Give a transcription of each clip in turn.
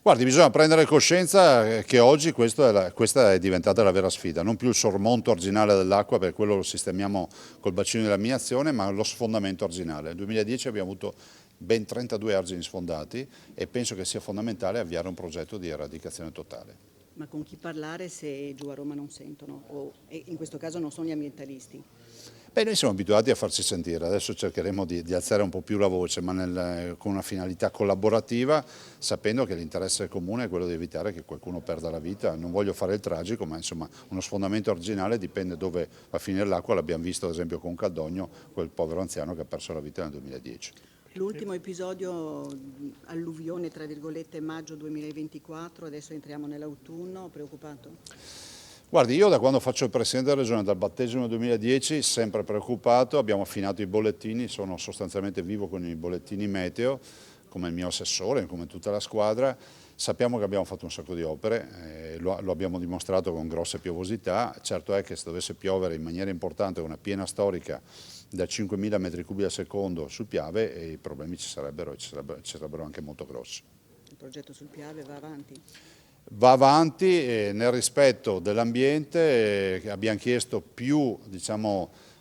Guardi, bisogna prendere coscienza che oggi questa è diventata la vera sfida, non più il sormonto arginale dell'acqua, per quello lo sistemiamo col bacino di laminazione, ma lo sfondamento arginale. Nel 2010 abbiamo avuto ben 32 argini sfondati e penso che sia fondamentale avviare un progetto di eradicazione totale. Ma con chi parlare se giù a Roma non sentono, e in questo caso non sono gli ambientalisti? Beh, noi siamo abituati a farci sentire, adesso cercheremo di alzare un po' più la voce, ma con una finalità collaborativa, sapendo che l'interesse comune è quello di evitare che qualcuno perda la vita. Non voglio fare il tragico, ma insomma uno sfondamento arginale dipende dove va a finire l'acqua, l'abbiamo visto ad esempio con Caldogno, quel povero anziano che ha perso la vita nel 2010. L'ultimo episodio, alluvione tra virgolette, maggio 2024, adesso entriamo nell'autunno, preoccupato? Guardi, io da quando faccio il Presidente della Regione, dal battesimo 2010, sempre preoccupato, abbiamo affinato i bollettini, sono sostanzialmente vivo con i bollettini meteo, come il mio assessore, come tutta la squadra. Sappiamo che abbiamo fatto un sacco di opere, lo abbiamo dimostrato con grosse piovosità. Certo è che se dovesse piovere in maniera importante una piena storica da 5.000 metri cubi al secondo sul Piave, i problemi ci sarebbero anche molto grossi. Il progetto sul Piave va avanti? Va avanti nel rispetto dell'ambiente, abbiamo chiesto più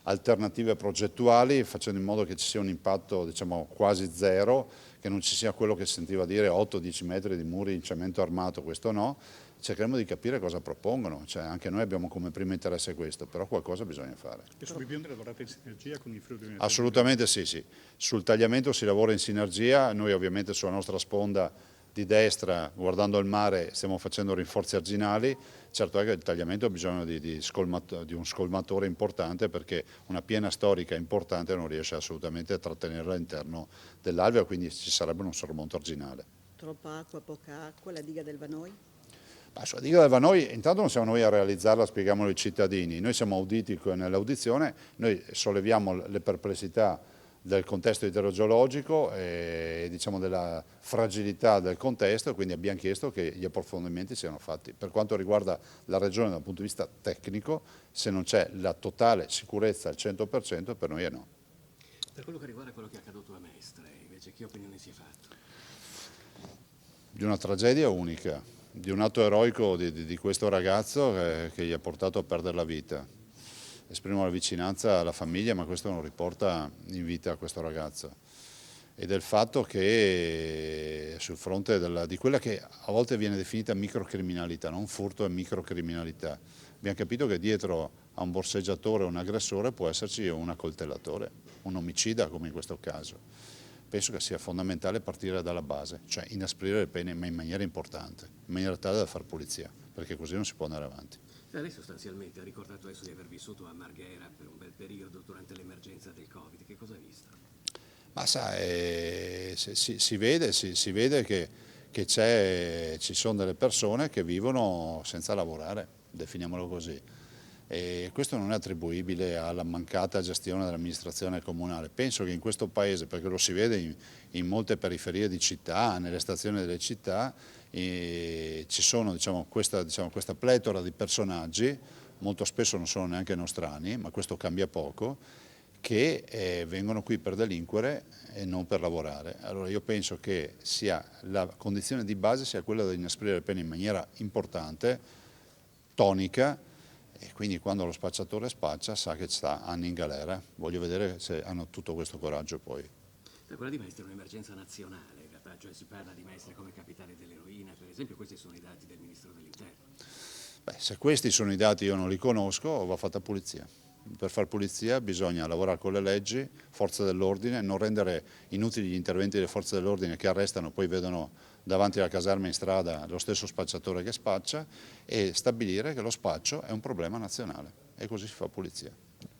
alternative progettuali facendo in modo che ci sia un impatto quasi zero, che non ci sia quello che si sentiva dire 8-10 metri di muri in cemento armato, questo no. Cercheremo di capire cosa propongono, anche noi abbiamo come primo interesse questo, però qualcosa bisogna fare. E sul biondo lavorate in sinergia con i Friuli Venezia? Assolutamente sì. Sul tagliamento si lavora in sinergia, noi ovviamente sulla nostra sponda di destra, guardando il mare, stiamo facendo rinforzi arginali. Certo è che il tagliamento ha bisogno di un scolmatore importante, perché una piena storica importante non riesce assolutamente a trattenerla all'interno dell'alveo, quindi ci sarebbe un sormonto arginale. Troppa acqua, poca acqua, la diga del Vanoi? Sulla diga del Vanoi intanto non siamo noi a realizzarla, spieghiamolo ai cittadini. Noi siamo auditi nell'audizione, noi solleviamo le perplessità del contesto idrogeologico e della fragilità del contesto, quindi abbiamo chiesto che gli approfondimenti siano fatti. Per quanto riguarda la Regione dal punto di vista tecnico, se non c'è la totale sicurezza al 100%, per noi è no. Per quello che riguarda quello che è accaduto a Mestre, invece, che opinione si è fatto? Di una tragedia unica, di un atto eroico di questo ragazzo che gli ha portato a perdere la vita. Esprimo la vicinanza alla famiglia, ma questo non riporta in vita questo ragazzo. E del fatto che sul fronte di quella che a volte viene definita microcriminalità, non furto, è microcriminalità. Abbiamo capito che dietro a un borseggiatore o un aggressore può esserci un accoltellatore, un omicida come in questo caso. Penso che sia fondamentale partire dalla base, cioè inasprire le pene, ma in maniera importante, in maniera tale da far pulizia, perché così non si può andare avanti. Lei sostanzialmente ha ricordato adesso di aver vissuto a Marghera per un bel periodo durante l'emergenza del Covid. Che cosa ha visto? Ma sai, si vede che ci sono delle persone che vivono senza lavorare, definiamolo così. E questo non è attribuibile alla mancata gestione dell'amministrazione comunale. Penso che in questo paese, perché lo si vede in molte periferie di città, nelle stazioni delle città, ci sono questa pletora di personaggi, molto spesso non sono neanche nostrani, ma questo cambia poco, che vengono qui per delinquere e non per lavorare. Allora io penso che la condizione di base sia quella di inasprire le pene in maniera importante, tonica, e quindi quando lo spacciatore spaccia sa che sta anni in galera. Voglio vedere se hanno tutto questo coraggio poi. Quella di Mestre è un'emergenza nazionale, in realtà, cioè si parla di Mestre come capitale dell'eroina, per esempio. Questi sono i dati del Ministro dell'Interno. Se questi sono i dati, io non li conosco, va fatta pulizia. Per far pulizia bisogna lavorare con le leggi, forze dell'ordine, non rendere inutili gli interventi delle forze dell'ordine che arrestano, poi vedono davanti alla caserma in strada lo stesso spacciatore che spaccia, e stabilire che lo spaccio è un problema nazionale e così si fa pulizia.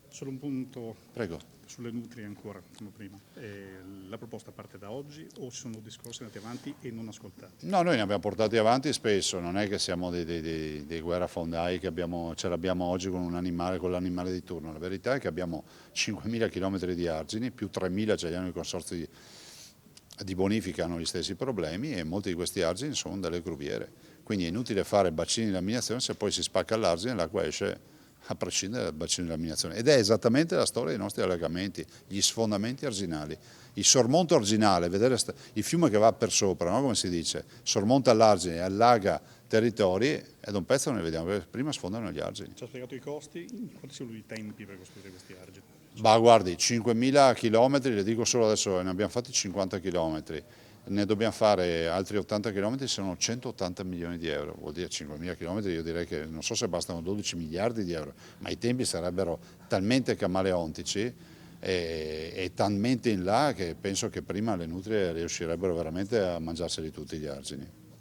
Solo un punto. Prego. Sulle nutrie ancora, come prima. La proposta parte da oggi o ci sono discorsi andati avanti e non ascoltati? No, noi ne abbiamo portati avanti spesso, non è che siamo dei guerrafondai che ce l'abbiamo oggi con l'animale di turno. La verità è che abbiamo 5.000 km di argini, più 3.000 ce li hanno i consorzi di bonifica, hanno gli stessi problemi, e molti di questi argini sono delle gruviere. Quindi è inutile fare bacini di laminazione se poi si spacca l'argine e l'acqua esce a prescindere dal bacino di laminazione. Ed è esattamente la storia dei nostri allagamenti, gli sfondamenti arginali. Il sormonto arginale, vedere il fiume che va per sopra, no? Come si dice, sormonta l'argine, allaga territori, e da un pezzo ne vediamo che prima sfondano gli argini. Ci ha spiegato i costi, quanti sono i tempi per costruire questi argini? Ma guardi, 5.000 chilometri, le dico solo adesso, ne abbiamo fatti 50 chilometri, ne dobbiamo fare altri 80 chilometri, sono 180 milioni di euro, vuol dire 5.000 chilometri, io direi che non so se bastano 12 miliardi di euro, ma i tempi sarebbero talmente camaleontici e talmente in là che penso che prima le nutrie riuscirebbero veramente a mangiarseli tutti gli argini.